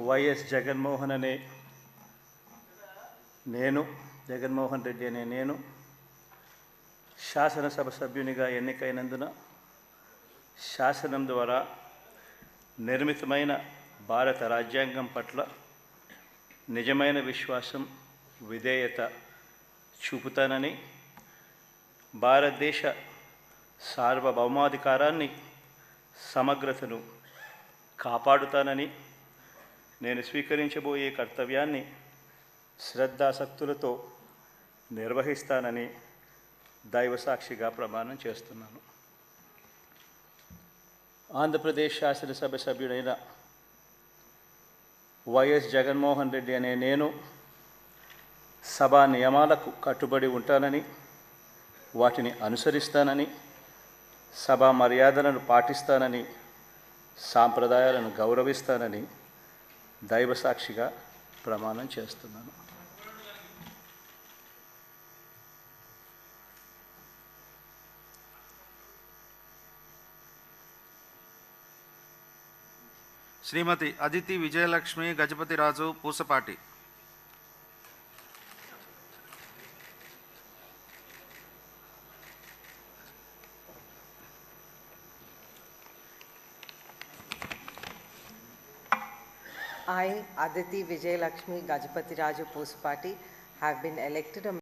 YS Jaganmohan Reddy అనే నేను శాసనసభ సభ్యునిగా ఎన్నికైనందున శాసనం ద్వారా నిర్మితమైన భారత రాజ్యాంగం పట్ల నిజమైన విశ్వాసం, విధేయత చూపుతానని, భారతదేశ సార్వభౌమాధికారాన్ని, సమగ్రతను కాపాడుతానని, నేను స్వీకరించబోయే కర్తవ్యాన్ని శ్రద్ధాసక్తులతో నిర్వహిస్తానని దైవసాక్షిగా ప్రమాణం చేస్తున్నాను. ఆంధ్రప్రదేశ్ శాసనసభ సభ్యుడైన వైఎస్ జగన్మోహన్ రెడ్డి అనే నేను సభా నియమాలకు కట్టుబడి ఉంటానని, వాటిని అనుసరిస్తానని, సభా మర్యాదలను పాటిస్తానని, సాంప్రదాయాలను గౌరవిస్తానని దైవసాక్షిగా ప్రమాణం చేస్తున్నాను. శ్రీమతి Aditi Vijayalakshmi Gajapathiraju Pusapati. I, Aditi Vijayalakshmi Gajapati Raju Pusapati, have been elected a